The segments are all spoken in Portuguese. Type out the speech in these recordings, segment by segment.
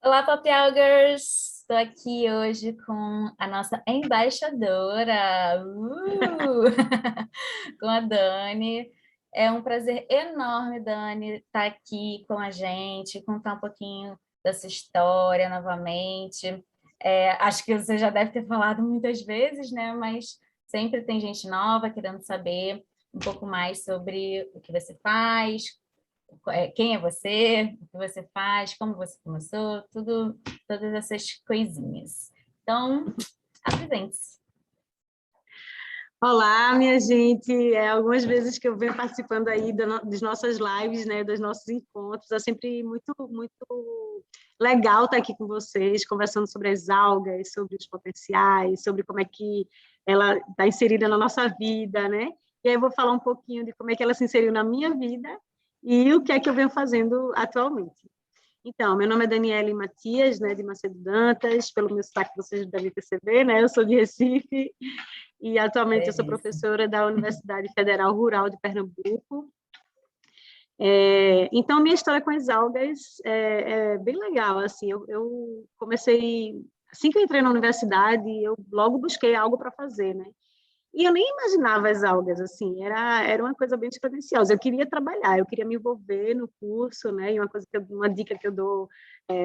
Olá, Papelgers! Estou aqui hoje com a nossa embaixadora, com a Dani. É um prazer enorme, Dani, estar aqui com a gente, contar um pouquinho da sua história novamente. Acho que você já deve ter falado muitas vezes, né? Mas sempre tem gente nova querendo saber um pouco mais sobre o que você faz, quem é você, o que você faz, como você começou, tudo, todas essas coisinhas. Então, apresente-se. Olá, minha gente. Algumas vezes que eu venho participando aí das nossas lives, né, dos nossos encontros, é sempre muito, muito legal estar aqui com vocês, conversando sobre as algas, sobre os potenciais, sobre como é que ela está inserida na nossa vida, né? E aí eu vou falar um pouquinho de como é que ela se inseriu na minha vida e o que é que eu venho fazendo atualmente. Então, meu nome é Daniele Matias, né, de Macedo Dantas, pelo meu sotaque vocês devem perceber, né? Eu sou de Recife e atualmente eu sou professora da Universidade Federal Rural de Pernambuco. Então, minha história com as algas é bem legal, assim, eu comecei, assim que eu entrei na universidade, eu logo busquei algo para fazer, né? E eu nem imaginava as algas, assim, era uma coisa bem despretensiosa. Eu queria trabalhar, eu queria me envolver no curso, né? E uma dica que eu dou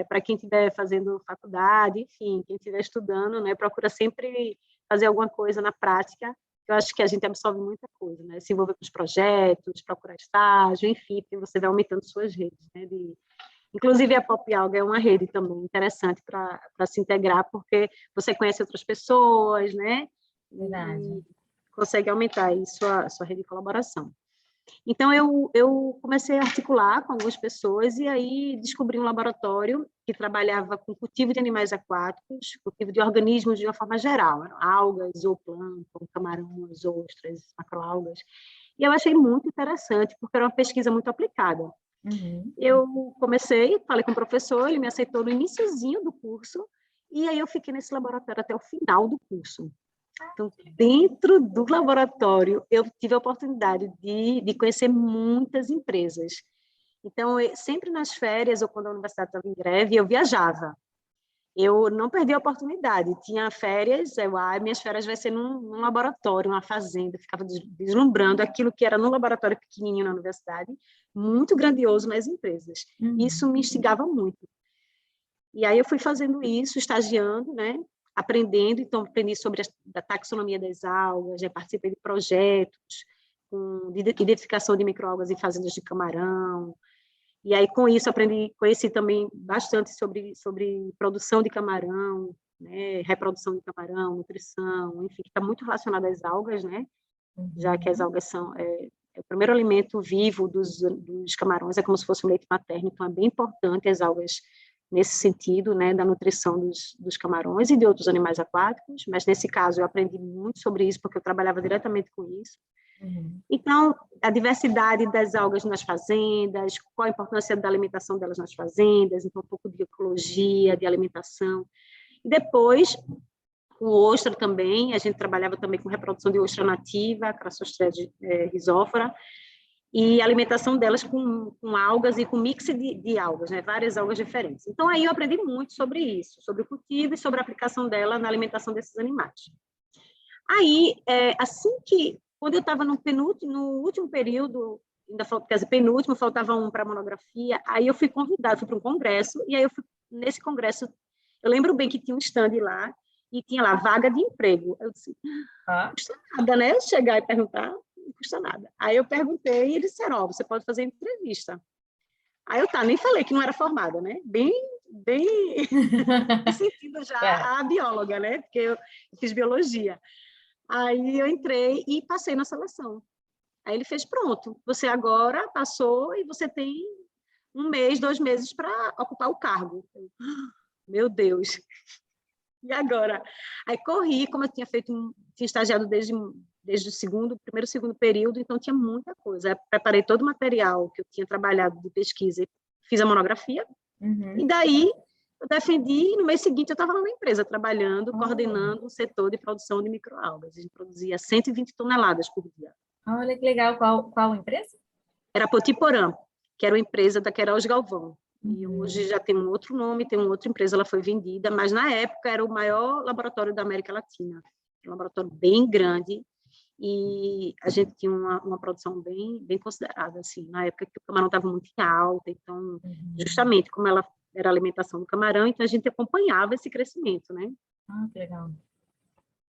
para quem estiver fazendo faculdade, enfim, quem estiver estudando, né? Procura sempre fazer alguma coisa na prática. Eu acho que a gente absorve muita coisa, né? Se envolver com os projetos, procurar estágio, enfim, porque você vai aumentando suas redes, né? Inclusive, a Pop Alga é uma rede também interessante para se integrar, porque você conhece outras pessoas, né? Verdade. E consegue aumentar aí sua rede de colaboração. Então, eu comecei a articular com algumas pessoas e aí descobri um laboratório que trabalhava com cultivo de animais aquáticos, cultivo de organismos de uma forma geral, algas, zooplâncton, camarões, ostras, macroalgas. E eu achei muito interessante, porque era uma pesquisa muito aplicada. Uhum. Eu comecei, falei com o professor, ele me aceitou no iniciozinho do curso, e aí eu fiquei nesse laboratório até o final do curso. Então, dentro do laboratório, eu tive a oportunidade de conhecer muitas empresas. Então, sempre nas férias, ou quando a universidade estava em greve, eu viajava. Eu não perdi a oportunidade. Tinha férias, minhas férias vai ser num laboratório, numa fazenda. Eu ficava deslumbrando aquilo que era num laboratório pequenininho na universidade, muito grandioso nas empresas. Isso me instigava muito. E aí eu fui fazendo isso, estagiando, né? Aprendendo, então aprendi sobre a taxonomia das algas, já participei de projetos de identificação de microalgas em fazendas de camarão, e aí com isso conheci também bastante sobre produção de camarão, né? Reprodução de camarão, nutrição, enfim, está muito relacionado às algas, né? Já que as algas são o primeiro alimento vivo dos camarões, é como se fosse um leite materno, então é bem importante as algas nesse sentido, né, da nutrição dos camarões e de outros animais aquáticos, mas nesse caso eu aprendi muito sobre isso, porque eu trabalhava diretamente com isso. Uhum. Então, a diversidade das algas nas fazendas, qual a importância da alimentação delas nas fazendas, então um pouco de ecologia, de alimentação. E depois, o ostra também, a gente trabalhava também com reprodução de ostra nativa, Crassostrea rhizóphora, e alimentação delas com algas e com mix de algas, né? Várias algas diferentes. Então, aí eu aprendi muito sobre isso, sobre o cultivo e sobre a aplicação dela na alimentação desses animais. Aí, quando eu estava no último período, quer dizer, penúltimo, faltava um para a monografia, aí eu fui convidada, fui para um congresso, e aí nesse congresso, eu lembro bem que tinha um stand lá, e tinha lá, vaga de emprego. Eu disse, não custa nada, né? Chegar e perguntar, não custa nada. Aí eu perguntei e eles disseram, você pode fazer entrevista. Aí eu nem falei que não era formada, né? Bem sentido já a bióloga, né? Porque eu fiz biologia. Aí eu entrei e passei na seleção. Aí ele fez, pronto, você agora passou e você tem 1 mês, 2 meses para ocupar o cargo. Meu Deus! E agora? Aí corri, como eu tinha estagiado desde o primeiro, segundo período, então tinha muita coisa. Eu preparei todo o material que eu tinha trabalhado de pesquisa, fiz a monografia, e daí eu defendi, e no mês seguinte eu estava na empresa, trabalhando, coordenando o setor de produção de microalgas. A gente produzia 120 toneladas por dia. Olha que legal. Qual empresa? Era Potiporã. que era uma empresa da Queiroz Galvão. E Uhum. hoje já tem um outro nome, tem uma outra empresa, ela foi vendida, mas na época era o maior laboratório da América Latina. Um laboratório bem grande, e a gente tinha uma produção bem considerada, assim, na época que o camarão estava muito em alta, então, justamente como ela era a alimentação do camarão, então a gente acompanhava esse crescimento, né? Ah, que legal.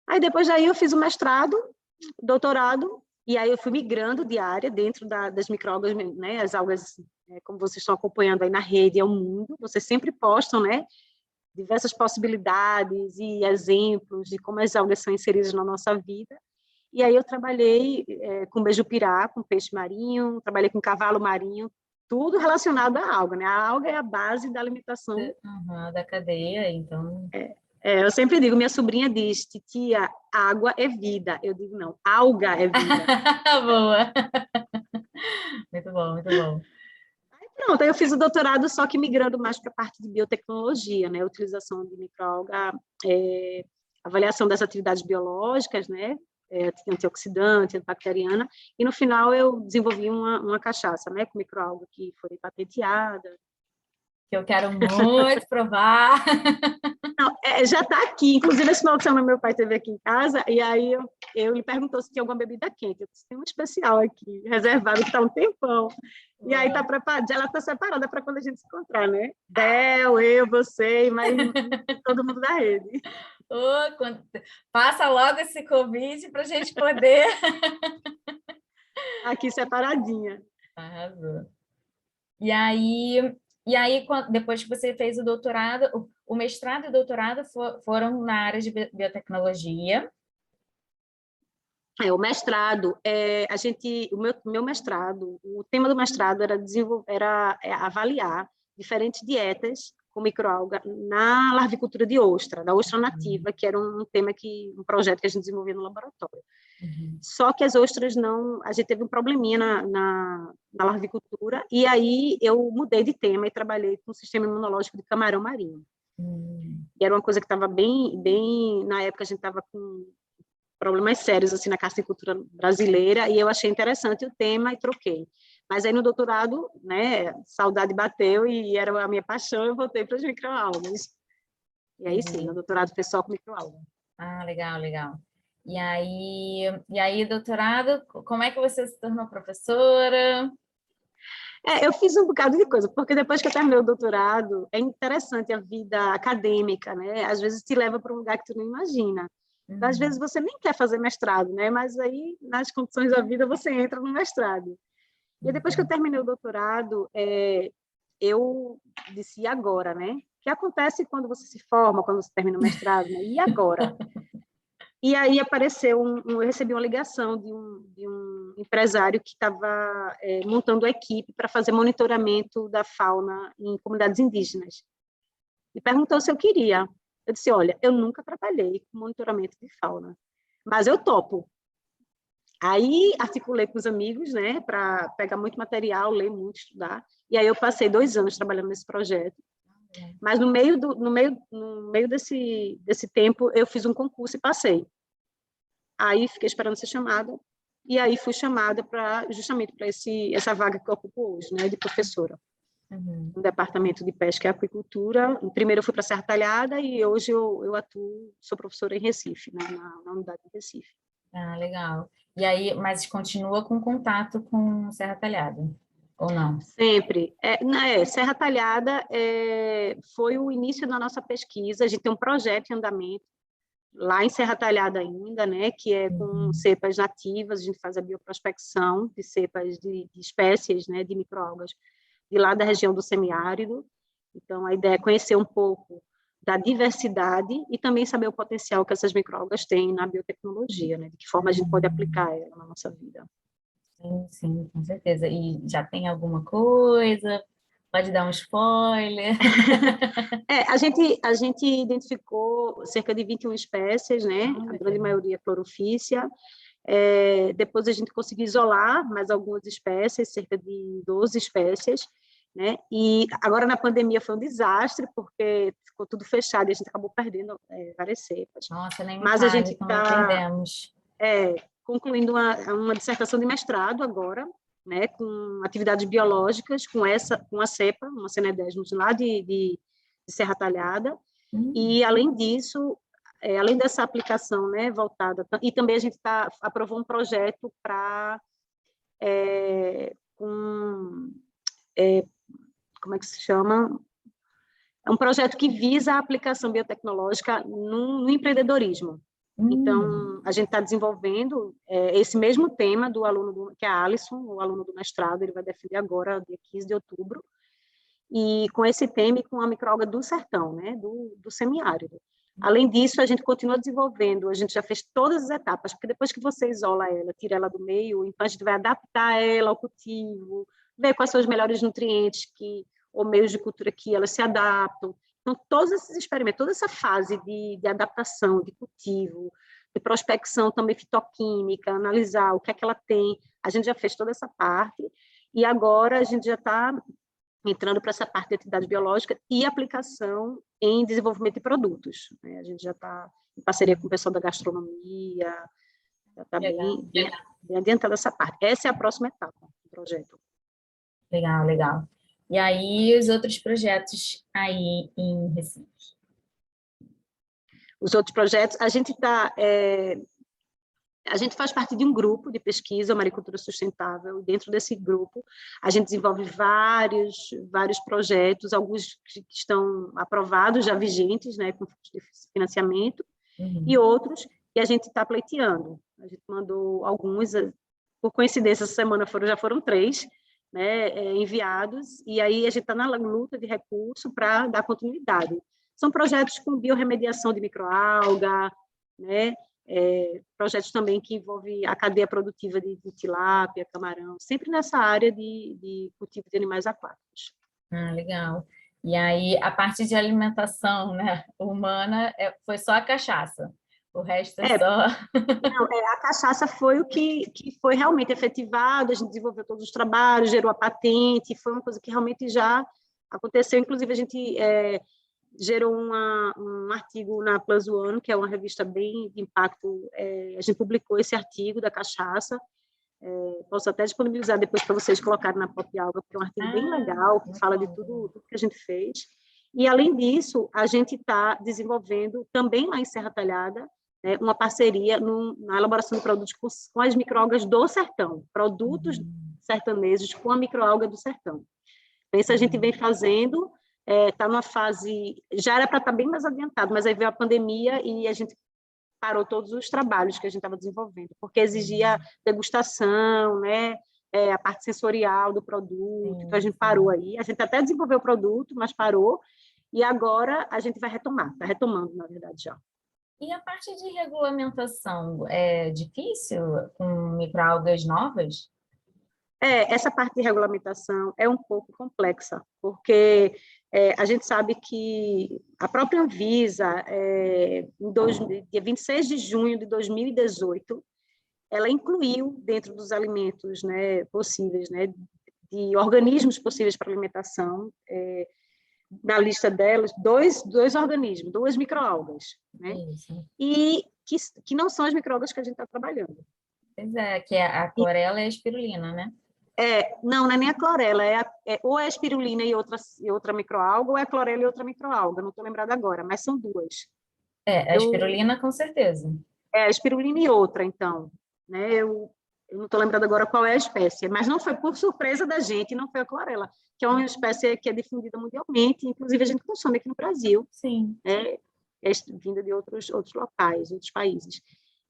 Aí depois daí eu fiz o mestrado, doutorado, e aí eu fui migrando de área dentro das microalgas, né? As algas, como vocês estão acompanhando aí na rede, é o mundo, vocês sempre postam, né? Diversas possibilidades e exemplos de como as algas são inseridas na nossa vida. E aí eu trabalhei com beiju-pirá, com peixe marinho, trabalhei com cavalo marinho, tudo relacionado à alga, né? A alga é a base da alimentação. Uhum, da cadeia, então... Eu sempre digo, minha sobrinha diz, titia, água é vida. Eu digo, não, alga é vida. Boa! Muito bom, muito bom. Pronto, aí eu fiz o doutorado, só que migrando mais para a parte de biotecnologia, né? Utilização de microalga, avaliação das atividades biológicas, né? Antioxidante, antibacteriana, e no final eu desenvolvi uma cachaça, né? Com microalga que foi patenteada. Que eu quero muito provar. Não, já está aqui, inclusive esse final de semana meu pai esteve aqui em casa, e aí eu lhe perguntou se tinha alguma bebida quente. Eu disse, tem um especial aqui, reservado, que está um tempão. E aí tá preparada, ela está separada para quando a gente se encontrar, né? Del, eu, você e mais todo mundo da rede. Passa logo esse convite para a gente poder... Aqui separadinha. Arrasou. E aí depois que você fez o doutorado, o mestrado e o doutorado foram na área de biotecnologia. O mestrado, o meu mestrado, o tema do mestrado era avaliar diferentes dietas com microalga na larvicultura de ostra, da ostra nativa, que era um projeto que a gente desenvolvia no laboratório. Só que as ostras não, a gente teve um probleminha na larvicultura, e aí eu mudei de tema e trabalhei com o sistema imunológico de camarão marinho. E era uma coisa que estava bem, na época a gente estava com problemas sérios assim na cacicultura brasileira, e eu achei interessante o tema e troquei. Mas aí no doutorado, né, saudade bateu e era a minha paixão, eu voltei para as microalgas. E aí sim, o doutorado foi só com microalga. Ah, legal, legal. E aí, doutorado, como é que você se tornou professora? Eu fiz um bocado de coisa, porque depois que eu terminei o doutorado, é interessante a vida acadêmica, né? Às vezes te leva para um lugar que tu não imagina. Às vezes você nem quer fazer mestrado, né? Mas aí, nas condições da vida, você entra no mestrado. E depois que eu terminei o doutorado, eu disse, e agora, né? O que acontece quando você se forma, quando você termina o mestrado, né? E agora? E aí apareceu, eu recebi uma ligação de um empresário que estava montando a equipe para fazer monitoramento da fauna em comunidades indígenas. E perguntou se eu queria. Eu disse, olha, eu nunca trabalhei com monitoramento de fauna, mas eu topo. Aí articulei com os amigos, né, para pegar muito material, ler muito, estudar. E aí eu passei 2 anos trabalhando nesse projeto. Mas no meio desse tempo, eu fiz um concurso e passei. Aí fiquei esperando ser chamada, e aí fui chamada justamente para essa vaga que eu ocupo hoje, né, de professora. No Departamento de Pesca e Aquicultura. Primeiro eu fui para Serra Talhada e hoje eu atuo, sou professora em Recife, né, na unidade de Recife. Ah, legal. E aí, mas continua com contato com Serra Talhada, ou não? Sempre. Serra Talhada foi o início da nossa pesquisa. A gente tem um projeto em andamento lá em Serra Talhada ainda, né, que é com cepas nativas. A gente faz a bioprospecção de cepas de espécies, né, de microalgas de lá da região do semiárido. Então, a ideia é conhecer um pouco da diversidade e também saber o potencial que essas microalgas têm na biotecnologia, né, de que forma a gente pode aplicar ela na nossa vida. Sim, sim, com certeza. E já tem alguma coisa? Pode dar um spoiler? A gente identificou cerca de 21 espécies, né? A grande maioria clorofícia. Depois a gente conseguiu isolar mais algumas espécies, cerca de 12 espécies, né? E agora na pandemia foi um desastre, porque ficou tudo fechado e a gente acabou perdendo várias cepas. Nossa, nem me Mas fale, a gente como está perdemos. concluindo uma dissertação de mestrado agora, né, com atividades biológicas, com a cepa, uma CNE10 lá de Serra Talhada, e além disso, além dessa aplicação, né, voltada, e também a gente aprovou um projeto para como é que se chama? É um projeto que visa a aplicação biotecnológica no empreendedorismo. Então, a gente está desenvolvendo esse mesmo tema do aluno, que é a Alisson, o aluno do mestrado, ele vai defender agora, dia 15 de outubro, e com esse tema e com a microalga do sertão, né, do semiárido. Além disso, a gente continua desenvolvendo, a gente já fez todas as etapas, porque depois que você isola ela, tira ela do meio, então a gente vai adaptar ela ao cultivo, ver quais são os melhores nutrientes ou meios de cultura que elas se adaptam. Então, todos esses experimentos, toda essa fase de adaptação, de cultivo, de prospecção também fitoquímica, analisar o que é que ela tem, a gente já fez toda essa parte, e agora a gente já está entrando para essa parte de atividade biológica e aplicação em desenvolvimento de produtos, né? A gente já está em parceria com o pessoal da gastronomia, já está bem adiantada essa parte. Essa é a próxima etapa do projeto. Legal, legal. E aí, os outros projetos aí em Recife? Os outros projetos, a gente faz parte de um grupo de pesquisa, Maricultura Sustentável, e dentro desse grupo a gente desenvolve vários projetos, alguns que estão aprovados, já vigentes, né, com financiamento, e outros que a gente está pleiteando. A gente mandou alguns, por coincidência, essa semana já foram 3, né, enviados, e aí a gente está na luta de recurso para dar continuidade. São projetos com biorremediação de microalga, né, projetos também que envolvem a cadeia produtiva de tilápia, camarão, sempre nessa área de cultivo de animais aquáticos. Legal. E aí, a parte de alimentação, né, humana foi só a cachaça. O resto é só... Não, a cachaça foi o que foi realmente efetivado, a gente desenvolveu todos os trabalhos, gerou a patente, foi uma coisa que realmente já aconteceu. Inclusive, a gente gerou um artigo na Plus One, que é uma revista bem de impacto, a gente publicou esse artigo da cachaça, posso até disponibilizar depois para vocês colocarem na Pop Alga, porque é um artigo bem legal, que fala de tudo que a gente fez. E, além disso, a gente está desenvolvendo, também lá em Serra Talhada, uma parceria na elaboração de produtos com as microalgas do sertão, produtos sertanejos com a microalga do sertão. Então, isso a gente vem fazendo, está numa fase, já era para estar bem mais adiantado, mas aí veio a pandemia e a gente parou todos os trabalhos que a gente estava desenvolvendo, porque exigia degustação, né, a parte sensorial do produto, então a gente parou aí, a gente até desenvolveu o produto, mas parou, e agora a gente vai retomar, está retomando, na verdade, já. E a parte de regulamentação é difícil com microalgas novas? Essa parte de regulamentação é um pouco complexa, porque a gente sabe que a própria Anvisa, dia 26 de junho de 2018, ela incluiu dentro dos alimentos, né, possíveis, né, de organismos possíveis para alimentação, na lista delas, dois organismos, 2 microalgas, né? E que não são as microalgas que a gente está trabalhando. Pois é, que a clorela e a espirulina, né? Não é nem a clorela, ou é a espirulina e outra microalga, ou é a clorela e outra microalga, não estou lembrada agora, mas são 2. A espirulina, com certeza. A espirulina e outra, então, né? Eu não estou lembrada agora qual é a espécie, mas não foi por surpresa da gente, não foi a clorela, que é uma espécie que é difundida mundialmente, inclusive a gente consome aqui no Brasil. Sim. É vinda de outros locais, outros países.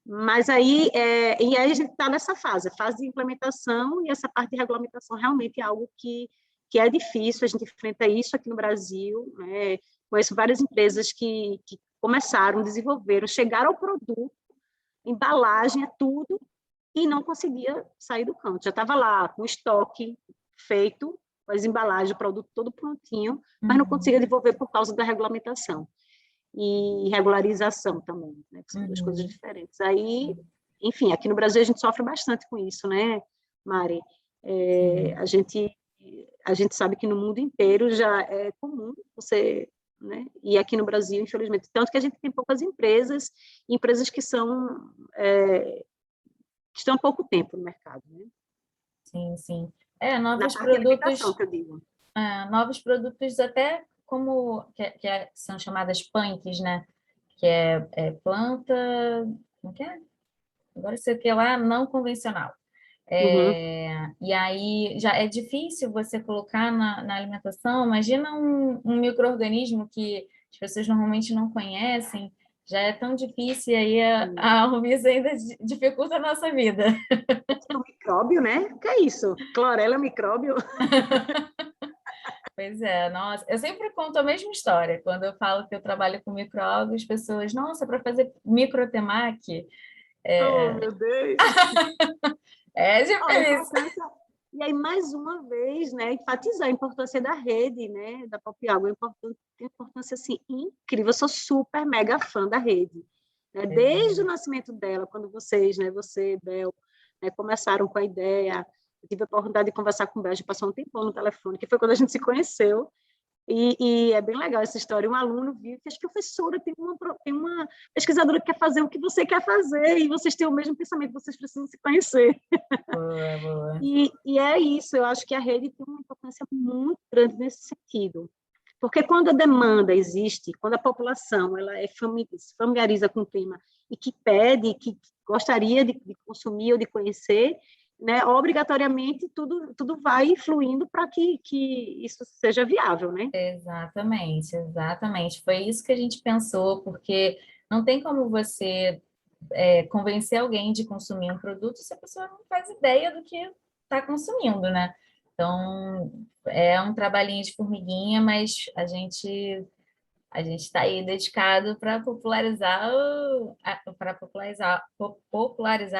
Mas aí, e aí a gente está nessa fase de implementação, e essa parte de regulamentação realmente é algo que é difícil, a gente enfrenta isso aqui no Brasil, né? Conheço várias empresas que começaram, desenvolveram, chegaram ao produto, embalagem, tudo, e não conseguia sair do canto. Já estava lá com o estoque feito, com as embalagens, o produto todo prontinho, mas não conseguia desenvolver por causa da regulamentação. E regularização também, né, que são 2 coisas diferentes. Aí, enfim, aqui no Brasil a gente sofre bastante com isso, né, Mari? A gente sabe que no mundo inteiro já é comum você, né, e aqui no Brasil, infelizmente, tanto que a gente tem poucas empresas que são que estão há pouco tempo no mercado, né? sim, sim. Na parte de alimentação, que eu digo. Novos produtos até como, são chamadas punks, né? Que é planta, como que é? Agora sei o que lá, não convencional. Uhum. E aí já é difícil você colocar na alimentação. Imagina um micro-organismo que as pessoas normalmente não conhecem, já é tão difícil, e aí a Anvisa ainda dificulta a nossa vida. É um micróbio, né? O que é isso? Clorela é micróbio? Pois é, nossa, eu sempre conto a mesma história. Quando eu falo que eu trabalho com micro-algas, as pessoas, nossa, para fazer microtemaki, Oh, meu Deus! é Olha, a difícil. importância... E aí, mais uma vez, né, enfatizar a importância da rede, né, da Pop Água, tem importância, assim, incrível. Eu sou super, mega fã da rede. Né? Desde o nascimento dela, quando vocês, né, você, Bel, né, começaram com a ideia, eu tive a oportunidade de conversar com o Bel, a gente passou um tempão no telefone, que foi quando a gente se conheceu, e é bem legal essa história. Um aluno viu que as professoras tem uma pesquisadora que quer fazer o que você quer fazer, e vocês têm o mesmo pensamento, vocês precisam se conhecer. Boa, boa. E é isso, eu acho que a rede tem uma importância muito grande nesse sentido. Porque quando a demanda existe, quando a população ela se familiariza com o tema e que pede, que gostaria de consumir ou de conhecer, né, obrigatoriamente tudo vai fluindo para que isso seja viável, né? Exatamente, exatamente. Foi isso que a gente pensou, porque não tem como você convencer alguém de consumir um produto se a pessoa não faz ideia do que está consumindo, né? Então, é um trabalhinho de formiguinha, mas a gente está aí dedicado para popularizar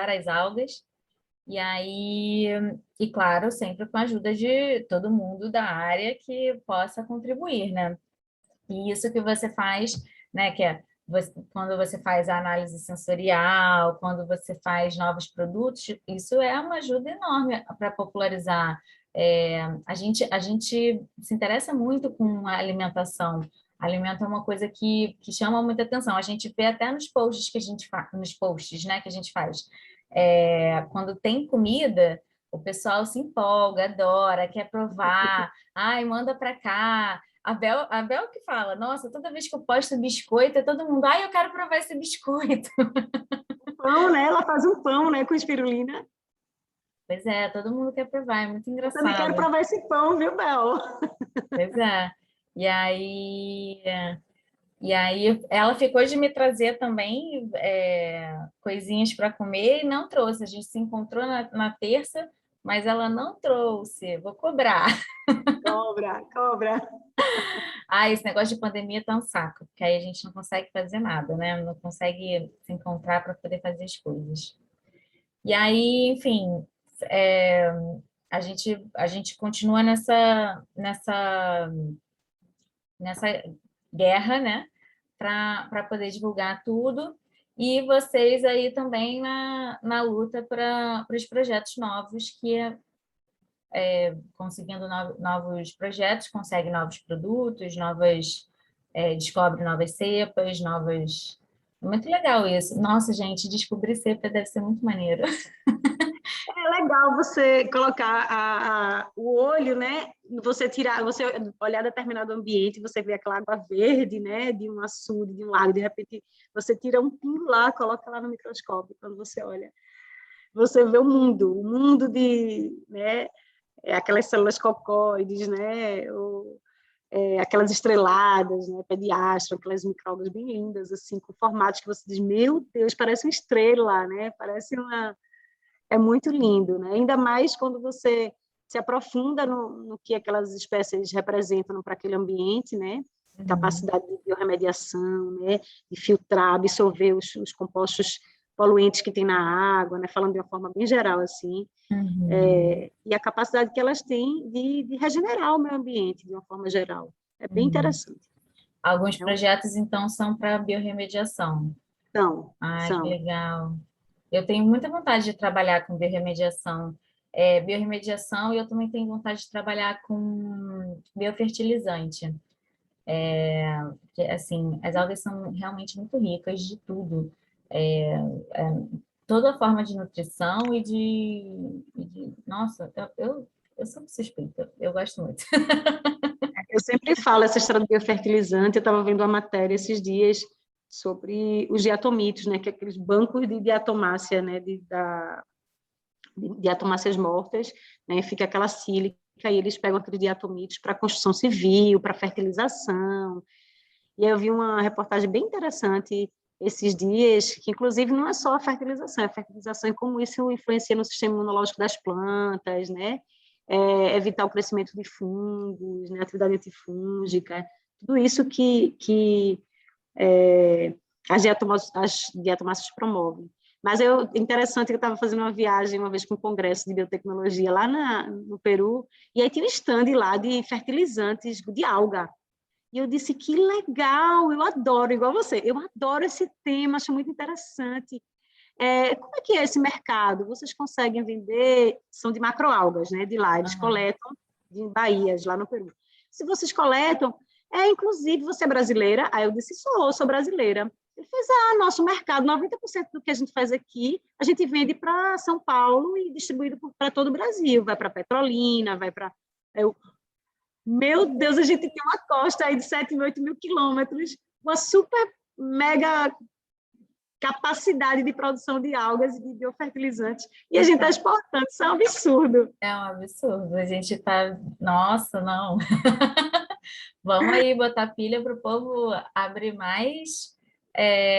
as algas. E aí, e claro, sempre com a ajuda de todo mundo da área que possa contribuir, né? E isso que você faz, né, que é quando você faz a análise sensorial, quando você faz novos produtos, isso é uma ajuda enorme para popularizar. A gente se interessa muito com a alimentação. Alimento é uma coisa que chama muita atenção. A gente vê até nos posts que a gente faz, nos posts, né, que a gente faz. Quando tem comida, o pessoal se empolga, adora, quer provar. Ai, manda para cá. A Bel que fala, nossa, toda vez que eu posto biscoito, é todo mundo, ai, eu quero provar esse biscoito. Pão, né? Ela faz um pão, né, com espirulina. Pois é, todo mundo quer provar, é muito Eu também quero engraçado. provar esse pão, viu, Bel? Pois é. E aí, e aí ela ficou de me trazer também coisinhas para comer e não trouxe. A gente se encontrou na terça, mas ela não trouxe. Vou cobrar. Cobra, cobra. Ah, esse negócio de pandemia tá um saco, porque aí a gente não consegue fazer nada, né? Não consegue se encontrar para poder fazer as coisas. E aí, enfim, é, a gente continua nessa guerra, né? Para poder divulgar tudo. E vocês aí também na luta para os projetos novos, que conseguindo novos projetos, consegue novos produtos, descobre novas cepas, novas. Muito legal isso. Nossa, gente, descobrir cepa deve ser muito maneiro. É legal você colocar o olho, né? Você tirar, você olhar determinado ambiente, você vê aquela água verde, né? De um açude, de um lago, de repente você tira um pingo lá, coloca lá no microscópio. Quando você olha, você vê o mundo de, né? Aquelas células cocóides, né? Aquelas estreladas, né? Pé de astro, aquelas micróbios bem lindas, assim, com formatos que você diz, meu Deus, parece uma estrela, né? Parece uma é muito lindo, né? Ainda mais quando você se aprofunda no que aquelas espécies representam para aquele ambiente, né? Uhum, Capacidade de biorremediação, né? De filtrar, absorver os compostos poluentes que tem na água, né? Falando de uma forma bem geral, assim. uhum, E a capacidade que elas têm de regenerar o meio ambiente, de uma forma geral. É bem uhum. interessante. Alguns Então, projetos, então, são para biorremediação. Ai, que são. legal. Eu tenho muita vontade de trabalhar com biorremediação. Biorremediação, e eu também tenho vontade de trabalhar com biofertilizante. Porque, assim, as algas são realmente muito ricas de tudo. É, toda forma de nutrição nossa, eu sou suspeita, eu gosto muito. Eu sempre falo essa história do biofertilizante. Eu estava vendo uma matéria esses dias sobre os diatomitos, né, que é aqueles bancos de diatomácea, né, de diatomáceas mortas, né, fica aquela sílica, e eles pegam aqueles diatomitos para construção civil, para fertilização. E aí eu vi uma reportagem bem interessante esses dias, que inclusive não é só a fertilização e como isso influencia no sistema imunológico das plantas, né? Evitar o crescimento de fungos, né? Atividade antifúngica, tudo isso que as diatomáceas promovem. Mas interessante que eu estava fazendo uma viagem uma vez para um congresso de biotecnologia lá no Peru, e aí tinha um stand lá de fertilizantes de alga. E eu disse, que legal, eu adoro, igual você, eu adoro esse tema, acho muito interessante. Como é que é esse mercado? Vocês conseguem vender, são de macroalgas, né, de lá, eles coletam de baías, lá no Peru. Se vocês coletam, inclusive, você é brasileira? Aí eu disse, sou brasileira. Ele fez, nosso mercado, 90% do que a gente faz aqui, a gente vende para São Paulo e distribuído para todo o Brasil, vai para Petrolina, vai para... Meu Deus, a gente tem uma costa aí de 7 mil, 8 mil quilômetros, uma super mega capacidade de produção de algas e de biofertilizantes, e a gente está exportando, isso é um absurdo. É um absurdo, a gente está... Nossa, não. Vamos aí botar pilha para o povo abrir mais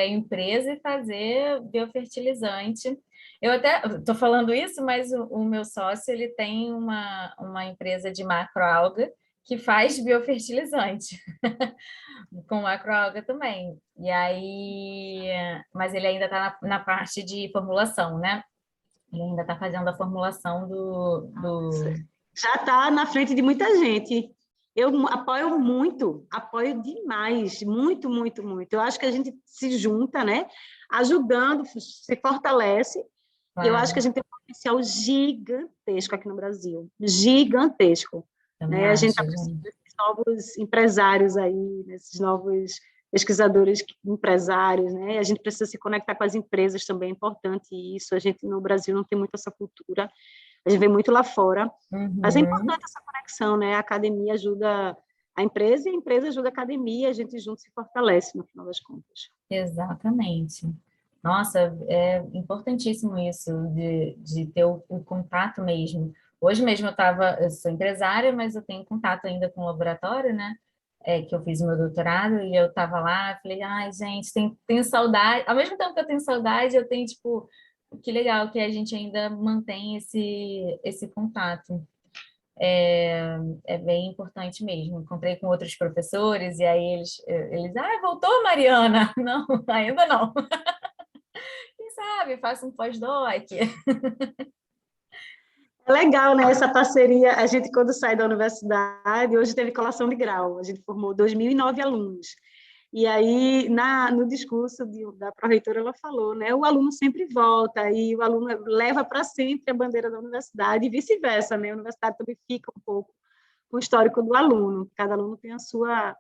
empresa e fazer biofertilizante. Eu até estou falando isso, mas o meu sócio ele tem uma empresa de macroalga que faz biofertilizante com macroalga também. E aí, mas ele ainda está na parte de formulação, né? Ele ainda está fazendo a formulação do... Já está na frente de muita gente. Eu apoio demais, muito, muito, muito. Eu acho que a gente se junta, né? Ajudando, se fortalece. E eu acho que a gente tem um potencial gigantesco aqui no Brasil. Gigantesco. Também Né? A gente acho, está precisando gente. desses novos empresários aí, desses novos pesquisadores empresários, né? A gente precisa se conectar com as empresas também, é importante isso. A gente no Brasil não tem muito essa cultura. A gente vê muito lá fora, mas é importante essa conexão, né? A academia ajuda a empresa e a empresa ajuda a academia, a gente junto se fortalece, no final das contas. Exatamente. Nossa, é importantíssimo isso de ter o contato mesmo. Hoje mesmo eu sou empresária, mas eu tenho contato ainda com o laboratório, né? Que eu fiz meu doutorado e eu estava lá, falei, ai, gente, tenho saudade. Ao mesmo tempo que eu tenho saudade, eu tenho, tipo, que legal que a gente ainda mantém esse contato. É bem importante mesmo. Encontrei com outros professores e aí eles voltou, Mariana? Não, ainda não. Quem sabe, faça um pós-doc. É legal, né? Essa parceria, a gente quando sai da universidade, hoje teve colação de grau, a gente formou 2009 alunos. E aí, no discurso da pró-reitora, ela falou, né? O aluno sempre volta e o aluno leva para sempre a bandeira da universidade e vice-versa, né? A universidade também fica um pouco com o histórico do aluno. Cada aluno tem a sua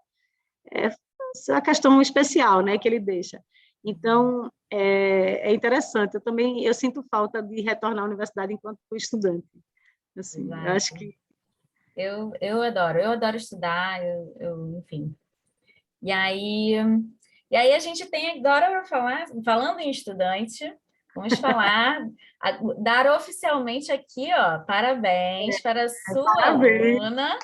questão especial, né? Que ele deixa. Então, é interessante. Eu sinto falta de retornar à universidade enquanto estudante. Assim, eu acho que Eu adoro estudar, enfim. E aí, e aí a gente tem agora para falar, falando em estudante, vamos falar, dar oficialmente aqui, ó, parabéns para a sua parabéns. aluna.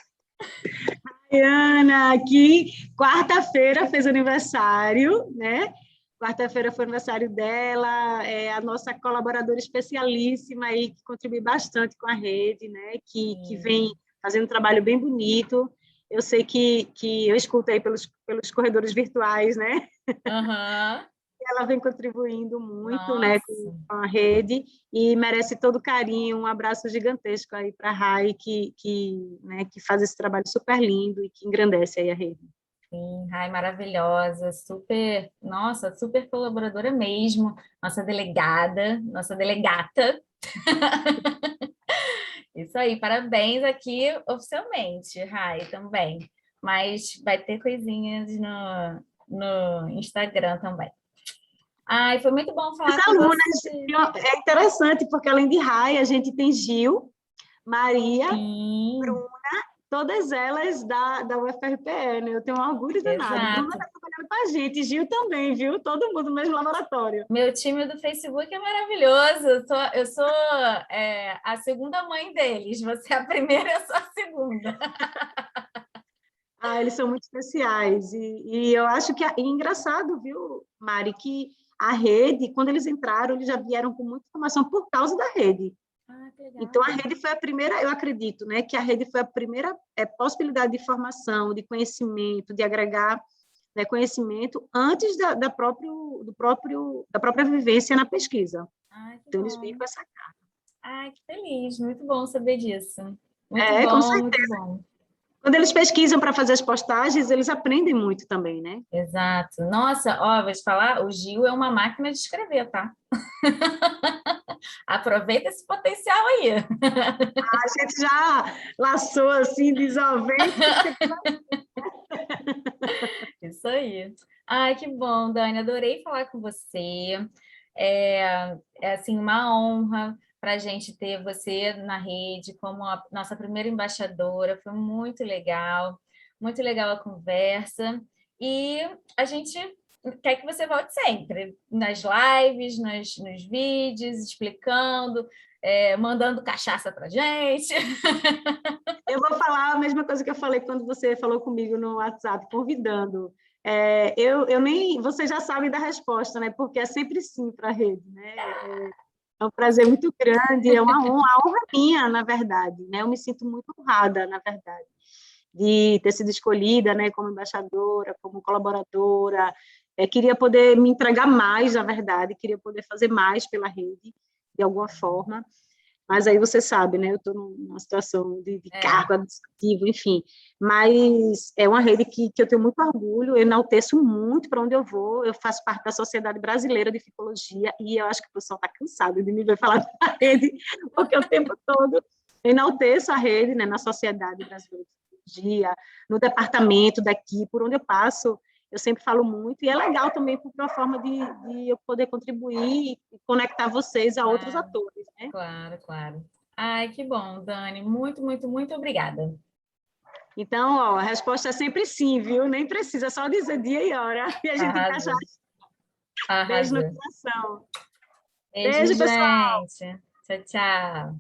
Ana, que quarta-feira fez aniversário, né? Quarta-feira foi aniversário dela, é a nossa colaboradora especialíssima aí, que contribui bastante com a rede, né? Que vem fazendo um trabalho bem bonito. Eu sei que eu escuto aí pelos corredores virtuais, né? Uhum. Ela vem contribuindo muito, né, Nossa. com a rede e merece todo o carinho, um abraço gigantesco aí para a Rai, né, que faz esse trabalho super lindo e que engrandece aí a rede. Sim, ai, maravilhosa, super, nossa, super colaboradora mesmo, nossa delegada, nossa delegata. Isso aí, parabéns aqui oficialmente, Rai, também. Mas vai ter coisinhas no Instagram também. Ai, foi muito bom As falar com alunas, você. é interessante, porque além de Rai, a gente tem Gil, Maria, Sim, todas elas da UFRPE, né? Eu tenho um orgulho danado. Bruna exato. está trabalhando com a gente, Gil também, viu? Todo mundo no mesmo laboratório. Meu time do Facebook é maravilhoso. Eu sou a segunda mãe deles. Você é a primeira, eu sou a segunda. Ah, eles são muito especiais. E eu acho que é engraçado, viu, Mari, que a rede, quando eles entraram, eles já vieram com muita informação por causa da rede. Ah, que Então, a legal. rede foi a primeira, eu acredito, né, que a rede foi a primeira possibilidade de formação, de conhecimento, de agregar, né, conhecimento antes da própria vivência na pesquisa. Ai, que Então, eles vêm bom. com essa. Ai, que feliz. Muito bom saber disso. Muito É, com bom, muito certeza. bom. Quando eles pesquisam para fazer as postagens, eles aprendem muito também, né? Exato. Nossa, ó, vou te falar, o Gil é uma máquina de escrever, tá? Aproveita esse potencial aí. A gente já laçou assim, diz, ó, vem, Isso aí. Ai, que bom, Dani. Adorei falar com você. É assim, uma honra para a gente ter você na rede como a nossa primeira embaixadora. Foi muito legal a conversa. E a gente quer que você volte sempre nas lives, nos vídeos, explicando, mandando cachaça para gente. eu vou falar a mesma coisa que eu falei quando você falou comigo no WhatsApp, convidando. Eu nem, vocês já sabem da resposta, né? Porque é sempre sim para a rede, né? É um prazer muito grande, é uma honra, a honra é minha, na verdade, né? Eu me sinto muito honrada, na verdade, de ter sido escolhida, né, como embaixadora, como colaboradora. Queria poder me entregar mais, na verdade, queria poder fazer mais pela rede, de alguma forma. Mas aí você sabe, né? Eu estou numa situação de É, cargo administrativo, enfim. Mas é uma rede que eu tenho muito orgulho, eu enalteço muito para onde eu vou. Eu faço parte da Sociedade Brasileira de Ficologia e eu acho que o pessoal está cansado de me ver falar da rede, porque o tempo todo eu enalteço a rede, né, na Sociedade Brasileira de Ficologia, no departamento daqui, por onde eu passo, eu sempre falo muito, e é legal também porque é uma forma de eu poder contribuir e conectar vocês a outros claro, atores, né? claro, claro. Ai, que bom, Dani. Muito, muito, muito obrigada. Então, ó, a resposta é sempre sim, viu? Nem precisa, só dizer dia e hora e a gente encaixa. Arrasou, Beijo no arrasou. coração. Beijo, Beijo, pessoal. gente. Tchau, tchau.